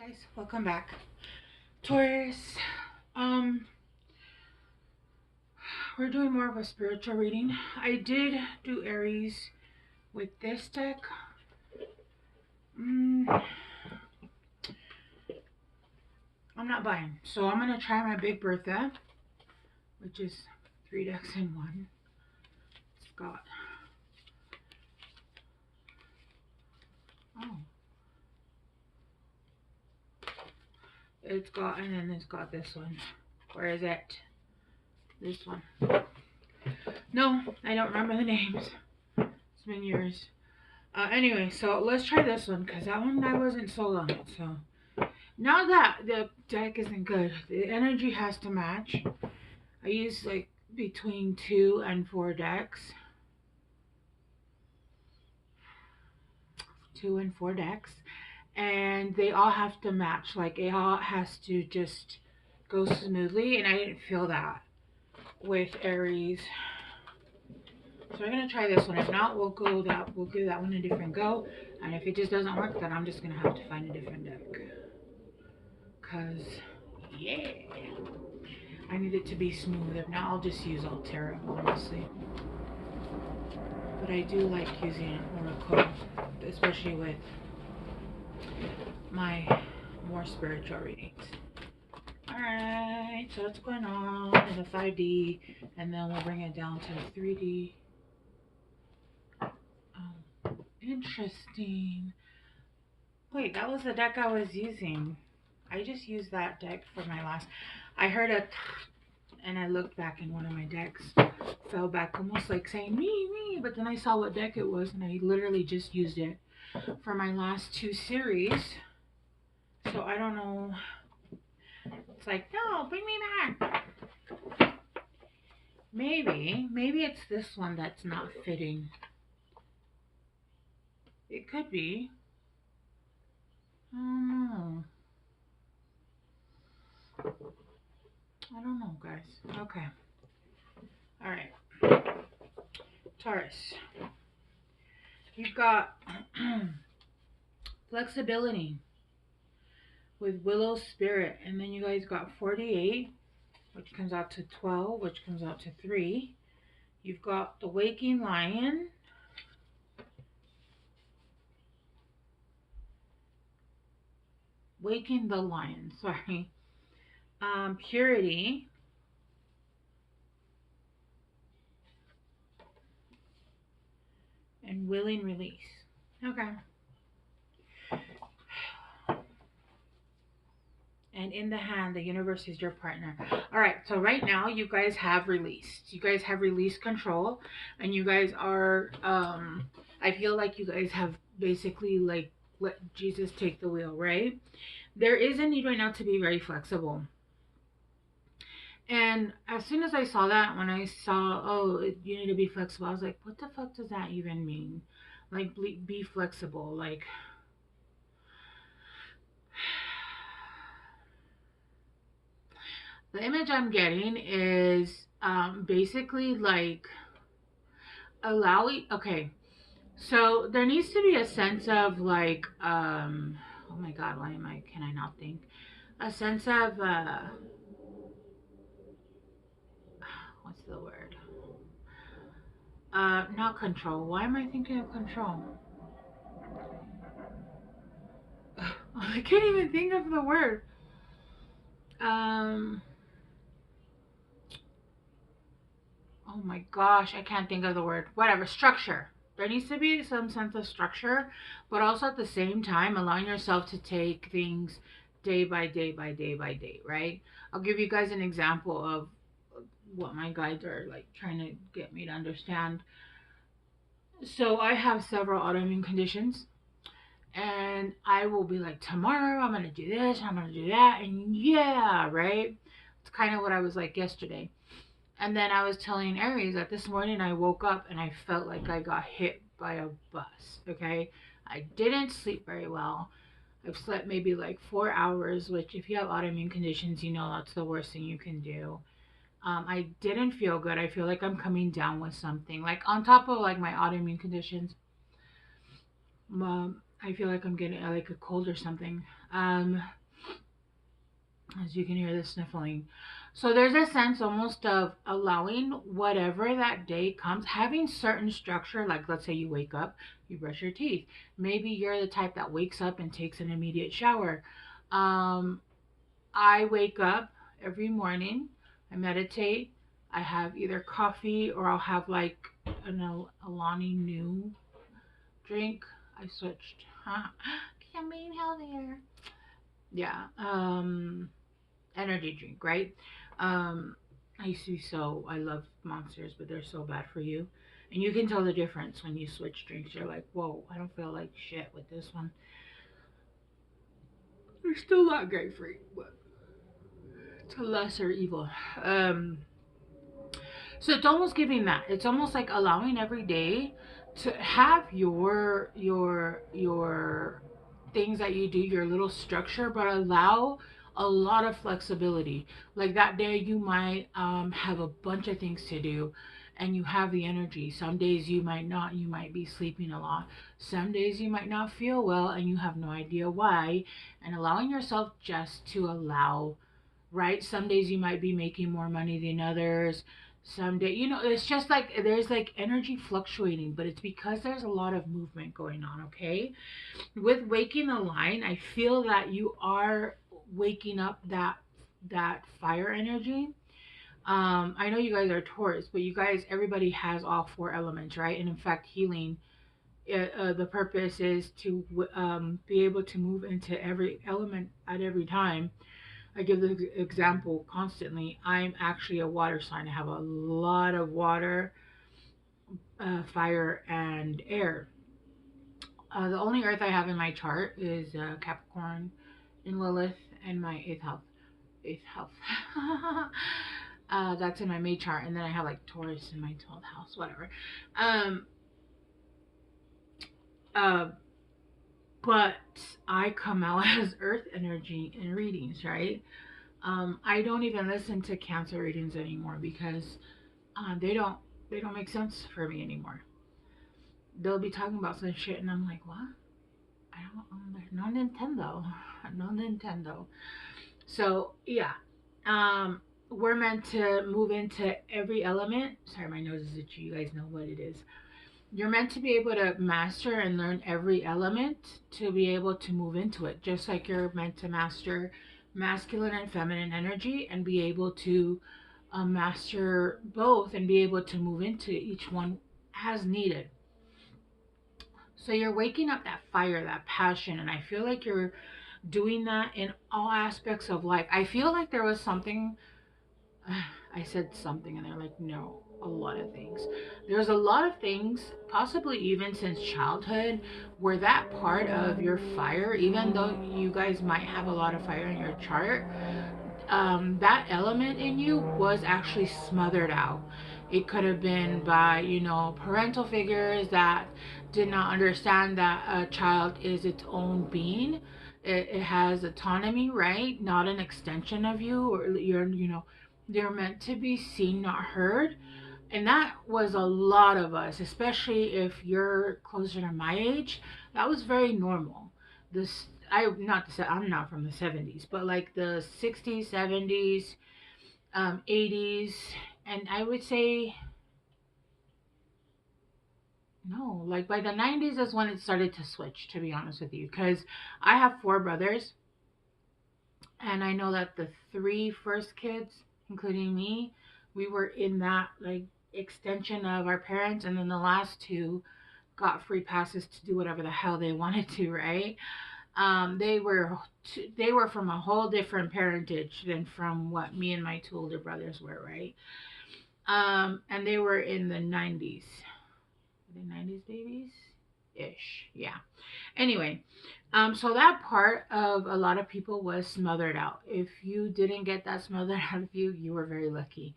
Guys, welcome back. Taurus, um, we're doing more of a spiritual reading. I did do Aries with this deck. I'm not buying. So I'm going to try my Big Bertha, which is 3 decks in one. It's got, and then it's got this one. Where is it? This one. No, I don't remember the names. It's been years. Anyway, so let's try this one, because that one I wasn't sold on it. So now that the deck isn't good, the energy has to match. I use like between 2 and 4 decks. 2 and 4 decks. And they all have to match. Like it all has to just go smoothly. And I didn't feel that with Aries. So we're gonna try this one. If not, we'll give that one a different go. And if it just doesn't work, then I'm just gonna have to find a different deck. Cause yeah, I need it to be smooth. If not, I'll just use Altera, honestly. But I do like using Oracle, especially with my more spiritual readings. Alright, so what's going on in the 5D, and then we'll bring it down to the 3D. Interesting. Wait, that was the deck I was using. I just used that deck for my last. I heard a and I looked back and one of my decks fell back almost like saying me, but then I saw what deck it was and I literally just used it for my last 2 series. So I don't know. It's like, no, bring me back. Maybe it's this one that's not fitting. It could be. I don't know, guys. Okay. All right. Taurus. You've got flexibility with Willow Spirit. And then you guys got 48, which comes out to 12, which comes out to 3. You've got the Waking Lion. Waking the Lion, sorry. Purity. And Willing Release. Okay. And in the hand, the universe is your partner. All right, so right now you guys have released. You guys have released control, and you guys are, I feel like you guys have basically like let Jesus take the wheel, right? There is a need right now to be very flexible. And as soon as I saw that, when I saw, oh, you need to be flexible, I was like, what the fuck does that even mean? Like, be flexible. Like, the image I'm getting is basically like allowing, okay, so there needs to be a sense of like, oh my God, can I not think? A sense of, what's the word? Not control. Why am I thinking of control? I can't even think of the word. Oh my gosh, I can't think of the word. Whatever, structure. There needs to be some sense of structure, but also at the same time allowing yourself to take things day by day by day by day, right? I'll give you guys an example of what my guides are like trying to get me to understand. So I have several autoimmune conditions, and I will be like, tomorrow I'm gonna do this, I'm gonna do that, and yeah, right? It's kind of what I was like yesterday. And then I was telling Aries that this morning I woke up and I felt like I got hit by a bus, okay? I didn't sleep very well. I've slept maybe like 4 hours, which if you have autoimmune conditions, you know that's the worst thing you can do. I didn't feel good. I feel like I'm coming down with something. Like on top of like my autoimmune conditions, I feel like I'm getting like a cold or something. As you can hear the sniffling. So there's a sense almost of allowing whatever that day comes, having certain structure. Like, let's say you wake up, you brush your teeth. Maybe you're the type that wakes up and takes an immediate shower. Um, I wake up every morning, I meditate, I have either coffee or I'll have like Alani New drink. I switched. Huh? I'm being healthier. Yeah. Energy drink, right? Um, I used to be so, I love monsters, but they're so bad for you. And you can tell the difference when you switch drinks. You're like, whoa, I don't feel like shit with this one. They're still not great for you, but it's a lesser evil. Um, so it's almost giving that. It's almost like allowing every day to have your things that you do, your little structure, but allow a lot of flexibility. Like that day, you might have a bunch of things to do, and you have the energy. Some days you might not. You might be sleeping a lot. Some days you might not feel well, and you have no idea why. And allowing yourself just to allow, right? Some days you might be making more money than others. Some day, it's just like there's like energy fluctuating, but it's because there's a lot of movement going on, okay? With waking the line, I feel that you are waking up that fire energy. I know you guys are Taurus, but you guys, everybody has all four elements, right? And in fact, healing, the purpose is to be able to move into every element at every time. I give the example constantly. I'm actually a water sign. I have a lot of water, fire, and air. The only earth I have in my chart is Capricorn in Lilith and my eighth house. Eighth house. That's in my May chart, and then I have like Taurus in my 12th house, whatever. Um, uh, but I come out as Earth energy in readings, right? I don't even listen to Cancer readings anymore because they don't make sense for me anymore. They'll be talking about some shit, and I'm like, what? I don't. No Nintendo, no Nintendo. So yeah, we're meant to move into every element. Sorry, my nose is itchy. You guys know what it is. You're meant to be able to master and learn every element to be able to move into it, just like you're meant to master masculine and feminine energy and be able to master both and be able to move into each one as needed. So you're waking up that fire, that passion, and I feel like you're doing that in all aspects of life. I feel like there was something, I said something, and they're like, no, a lot of things. There's a lot of things, possibly even since childhood, where that part of your fire, even though you guys might have a lot of fire in your chart, that element in you was actually smothered out. It could have been by, parental figures that did not understand that a child is its own being. It has autonomy, right? Not an extension of you, or they're meant to be seen, not heard. And that was a lot of us, especially if you're closer to my age. That was very normal. This I'm not from the 70s, but like the 60s, 70s, 80s, and I would say no, like by the 90s is when it started to switch, to be honest with you, because I have four brothers, and I know that the three first kids, including me, we were in that like extension of our parents, and then the last two got free passes to do whatever the hell they wanted to, right? They were from a whole different parentage than from what me and my two older brothers were, right? And they were in the 90s. The 90s babies ish, yeah. Anyway, so that part of a lot of people was smothered out. If you didn't get that smothered out of you, you were very lucky.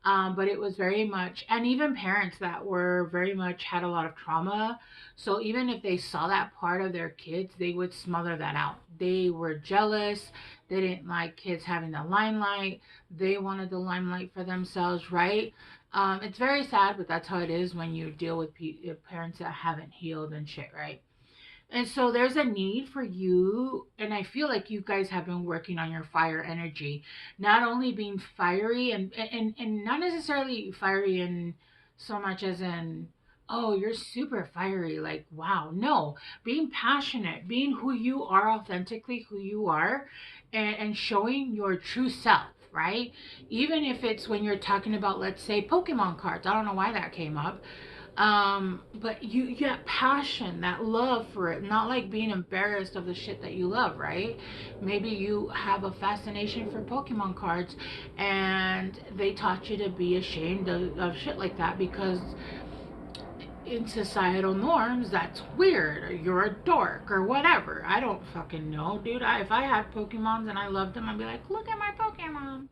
But it was very much, and even parents that were very much had a lot of trauma. So even if they saw that part of their kids, they would smother that out. They were jealous. They didn't like kids having the limelight. They wanted the limelight for themselves, right? It's very sad, but that's how it is when you deal with parents that haven't healed and shit, right? And so there's a need for you, and I feel like you guys have been working on your fire energy, not only being fiery and not necessarily fiery in so much as in, oh, you're super fiery, like wow. No, being passionate, being who you are, authentically who you are, and showing your true self, right? Even if it's when you're talking about, let's say, Pokemon cards. I don't know why that came up, but you get passion, that love for it, not like being embarrassed of the shit that you love, right? Maybe you have a fascination for Pokemon cards and they taught you to be ashamed of shit like that because in societal norms that's weird, or you're a dork or whatever. I don't fucking know, dude. If I had Pokemons and I loved them, I'd be like, look at my Pokemon.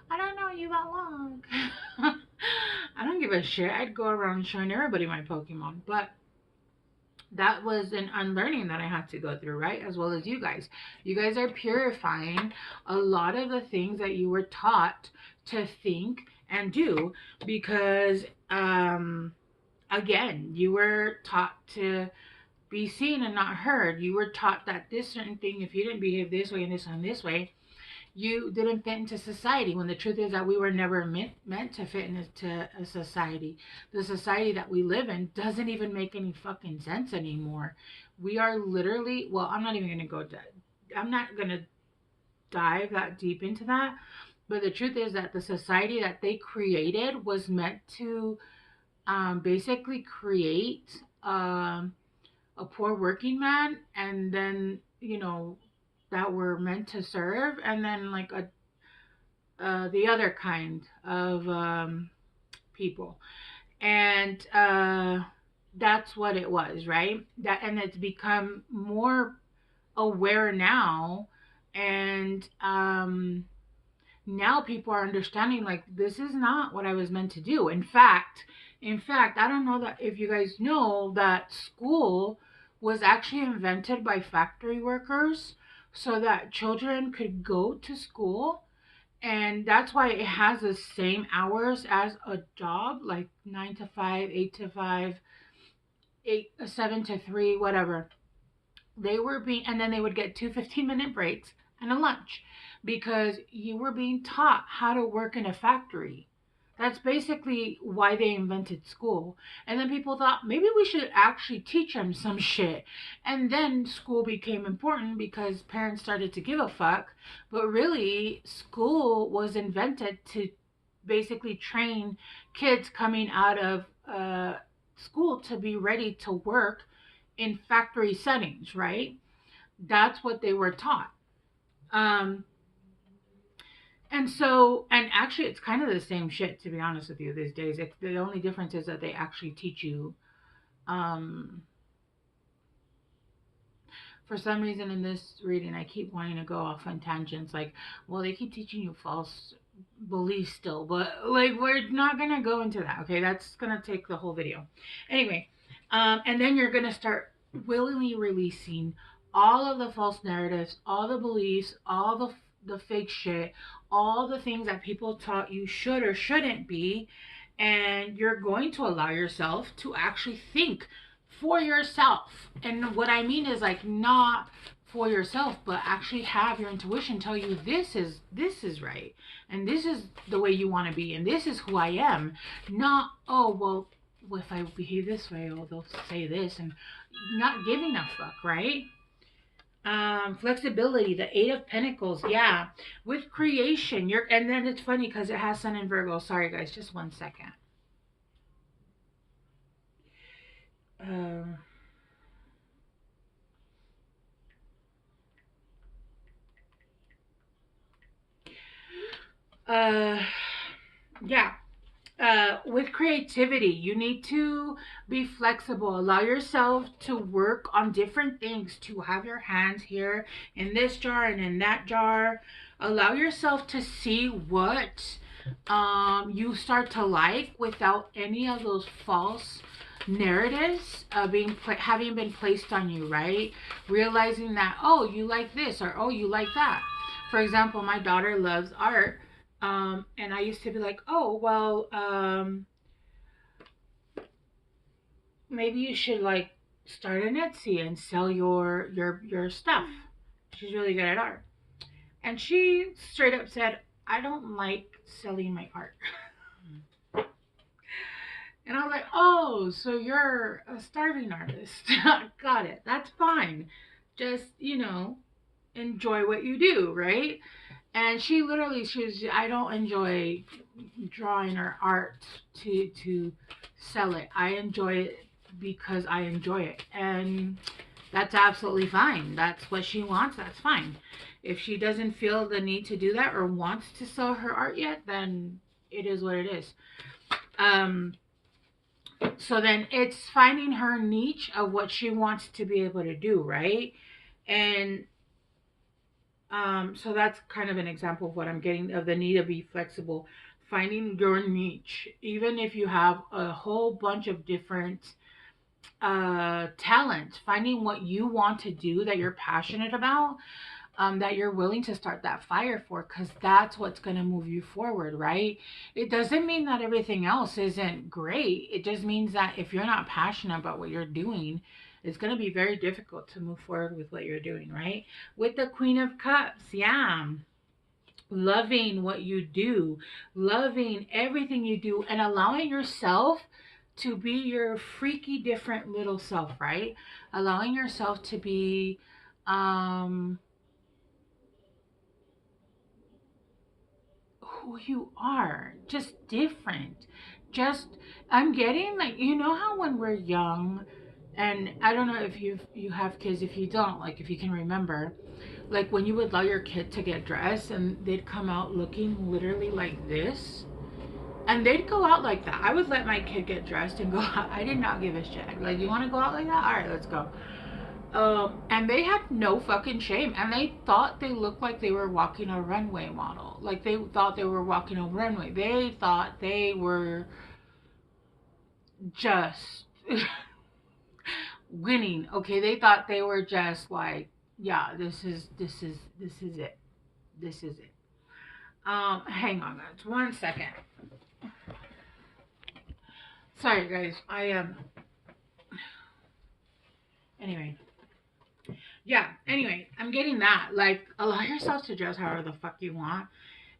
I don't know you that long. I don't give a shit. I'd go around showing everybody my Pokemon. But that was an unlearning that I had to go through, right? As well as you guys. You guys are purifying a lot of the things that you were taught to think and do because, again, you were taught to be seen and not heard. You were taught that this certain thing, if you didn't behave this way and this and this way, you didn't fit into society, when the truth is that we were never meant to fit into a society. The society that we live in doesn't even make any fucking sense anymore. We are literally, well, I'm not even going to go, I'm not going to dive that deep into that. But the truth is that the society that they created was meant to basically create a poor working man, and then, that were meant to serve, and then like the other kind of people, and that's what it was, right? That, and it's become more aware now, and now people are understanding, like, this is not what I was meant to do. In fact, I don't know that if you guys know that school was actually invented by factory workers so that children could go to school, and that's why it has the same hours as a job, like 9 to 5, 8 to 5, 8 7 to 3, whatever. They were being, and then they would get two 15-minute breaks and a lunch because you were being taught how to work in a factory. That's basically why they invented school. And then people thought maybe we should actually teach them some shit. And then school became important because parents started to give a fuck. But really, school was invented to basically train kids coming out of school to be ready to work in factory settings, right? That's what they were taught. Um, and so, and actually, it's kind of the same shit, to be honest with you, these days. It's, the only difference is that they actually teach you, um, for some reason in this reading, I keep wanting to go off on tangents. Like, well, they keep teaching you false beliefs still, but like, we're not going to go into that. Okay. That's going to take the whole video. Anyway, and then you're going to start willingly releasing all of the false narratives, all the beliefs, all the fake shit, all the things that people taught you should or shouldn't be, and you're going to allow yourself to actually think for yourself. And what I mean is, like, not for yourself, but actually have your intuition tell you this is right, and this is the way you want to be, and this is who I am. Not, oh well, if I behave this way, oh, they'll say this, and not giving a fuck, right? Flexibility, the Eight of Pentacles, yeah. With creation, and then it's funny because it has Sun in Virgo. Sorry guys, just 1 second. Uh, yeah. With creativity, you need to be flexible. Allow yourself to work on different things, to have your hands here in this jar and in that jar. Allow yourself to see what you start to like without any of those false narratives having been placed on you, right? Realizing that, oh, you like this, or oh, you like that. For example, my daughter loves art, and I used to be like, oh, well, maybe you should like start an Etsy and sell your stuff. She's really good at art. And she straight up said, I don't like selling my art. And I was like, oh, so you're a starving artist. Got it. That's fine. Just, enjoy what you do, right? And she was, I don't enjoy drawing or art to sell it. I enjoy it because I enjoy it. And that's absolutely fine. That's what she wants. That's fine. If she doesn't feel the need to do that or wants to sell her art yet, then it is what it is. So then it's finding her niche of what she wants to be able to do, right? And so that's kind of an example of what I'm getting of the need to be flexible, finding your niche, even if you have a whole bunch of different talent, finding what you want to do that you're passionate about, that you're willing to start that fire for, because that's what's going to move you forward, right? It doesn't mean that everything else isn't great. It just means that if you're not passionate about what you're doing, it's going to be very difficult to move forward with what you're doing, right? With the Queen of Cups, yeah. Loving what you do, loving everything you do, and allowing yourself to be your freaky different little self, right? Allowing yourself to be who you are, just different. Just I'm getting like, you know how when we're young, and I don't know if you have kids, if you don't, like if you can remember, like when you would allow your kid to get dressed and they'd come out looking literally like this. And they'd go out like that. I would let my kid get dressed and go out. I did not give a shit. Like, you want to go out like that? All right, let's go. And they had no fucking shame. And they thought they looked like they were walking a runway model. Like, they thought they were walking a runway. They thought they were just winning. Okay, they thought they were just like, yeah, this is it. This is it. Hang on, guys. 1 second. Sorry, guys. Anyway. Yeah, anyway, I'm getting that. Like, allow yourself to dress however the fuck you want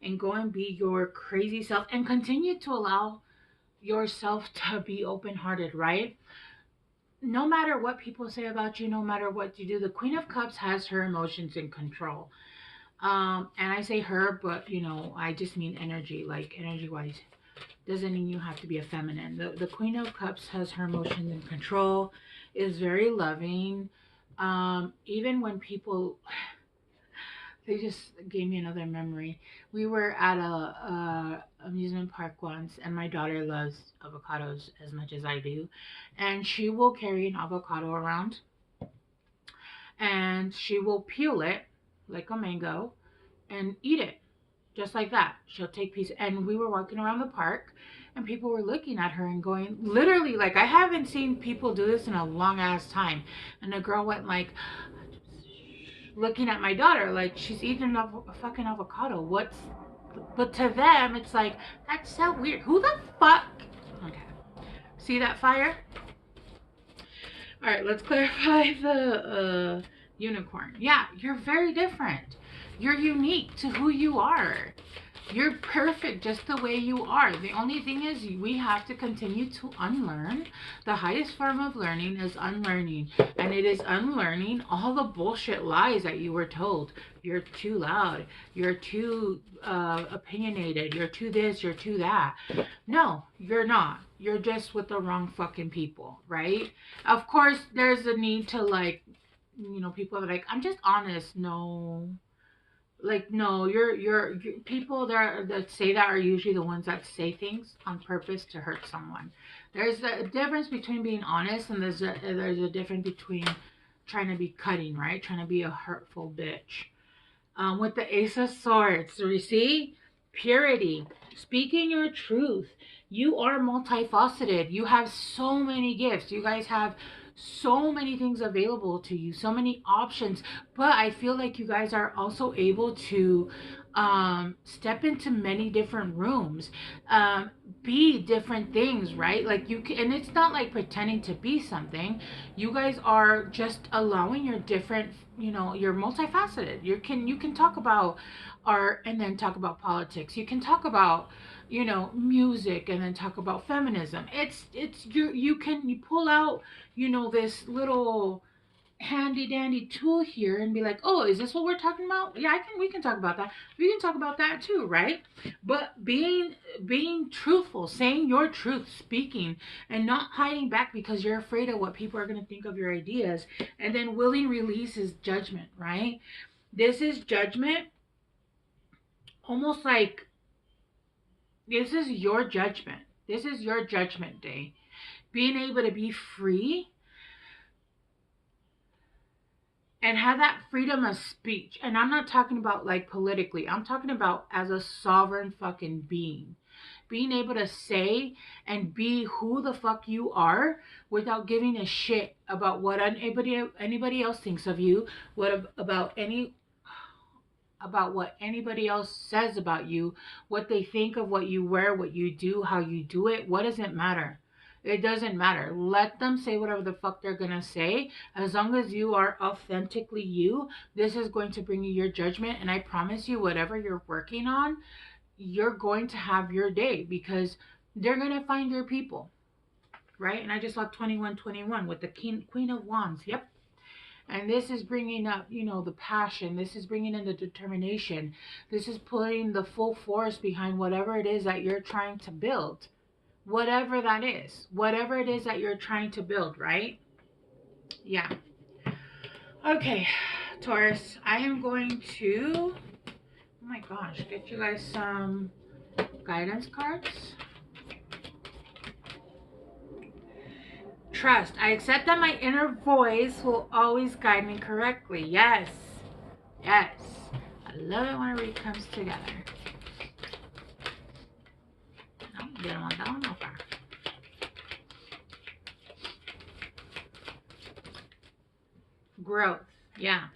and go and be your crazy self and continue to allow yourself to be open hearted, right? No matter what people say about you, no matter what you do, the Queen of Cups has her emotions in control. And I say her, but I just mean energy, like energy wise. Doesn't mean you have to be a feminine. The Queen of Cups has her emotions in control, is very loving. Even when people, they just gave me another memory. We were at a amusement park once, and my daughter loves avocados as much as I do, and she will carry an avocado around, and she will peel it like a mango and eat it just like that. She'll take pieces. And we were walking around the park, and people were looking at her and going, literally, like, I haven't seen people do this in a long ass time. And the girl went like, looking at my daughter, like she's eating a fucking avocado. But to them, it's like, that's so weird. Who the fuck? Okay. See that fire? All right, let's clarify the unicorn. Yeah, you're very different. You're unique to who you are. You're perfect just the way you are. The only thing is we have to continue to unlearn. The highest form of learning is unlearning. And it is unlearning all the bullshit lies that you were told. You're too loud. You're too opinionated. You're too this. You're too that. No, you're not. You're just with the wrong fucking people, right? Of course, there's a need to people are like, I'm just honest. No. Like, no, you're people that say that are usually the ones that say things on purpose to hurt someone. There's a difference between being honest, and there's a difference between trying to be cutting, right? Trying to be a hurtful bitch. With the Ace of Swords, so you see, purity, speaking your truth. You are multifaceted. You have so many gifts. You guys have so many things available to you, so many options. But I feel like you guys are also able to step into many different rooms, um, be different things, right? Like you can, and it's not like pretending to be something. You guys are just allowing your different, you know, you're multifaceted. You can talk about art and then talk about politics. You can talk about, you know, music and then talk about feminism. It's you pull out, you know, this little handy dandy tool here and be like, oh, is this what we're talking about? Yeah, we can talk about that. We can talk about that too, right? But being truthful, saying your truth, speaking, and not hiding back because you're afraid of what people are going to think of your ideas. And then willing release is judgment, right? This is judgment, almost like this is your judgment. This is your judgment day. Being able to be free and have that freedom of speech. And I'm not talking about like politically, I'm talking about as a sovereign fucking being. Being able to say and be who the fuck you are without giving a shit about what anybody else thinks of you, what about what anybody else says about you, what they think of what you wear, what you do, how you do it. What does it matter? It doesn't matter. Let them say whatever the fuck they're gonna say. As long as you are authentically you, this is going to bring you your judgment. And I promise you, whatever you're working on, you're going to have your day because they're gonna find your people, right? And I just saw 2121 with the Queen of Wands. Yep, and this is bringing up, you know, the passion. This is bringing in the determination. This is putting the full force behind whatever it is that you're trying to build. Whatever that is. Whatever it is that you're trying to build, right? Yeah. Okay, Taurus, I am going to, oh my gosh, get you guys some guidance cards. Trust. I accept that my inner voice will always guide me correctly. Yes. Yes. I love it when a read comes together. No, didn't want that one. Okay. Growth. Yeah.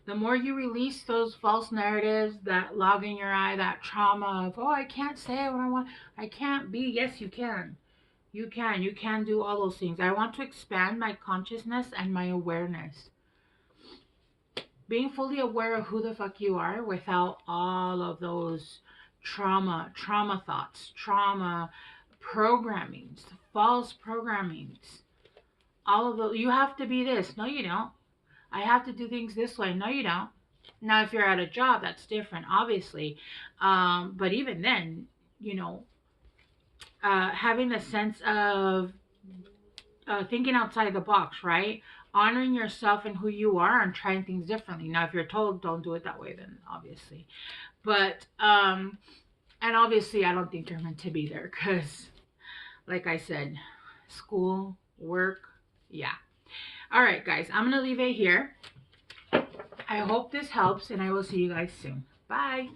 The more you release those false narratives, that log in your eye, that trauma of, oh, I can't say what I want, I can't be. Yes, you can. You can. You can do all those things. I want to expand my consciousness and my awareness. Being fully aware of who the fuck you are without all of those trauma thoughts, trauma programmings, false programmings. All of those. You have to be this. No, you don't. I have to do things this way. No, you don't. Now, if you're at a job, that's different, obviously. But even then, you know, having a sense of thinking outside the box, right? Honoring yourself and who you are and trying things differently. Now, if you're told don't do it that way, then obviously. But, and obviously, I don't think you're meant to be there because, like I said, school, work, yeah. All right, guys, I'm going to leave it here. I hope this helps, and I will see you guys soon. Bye.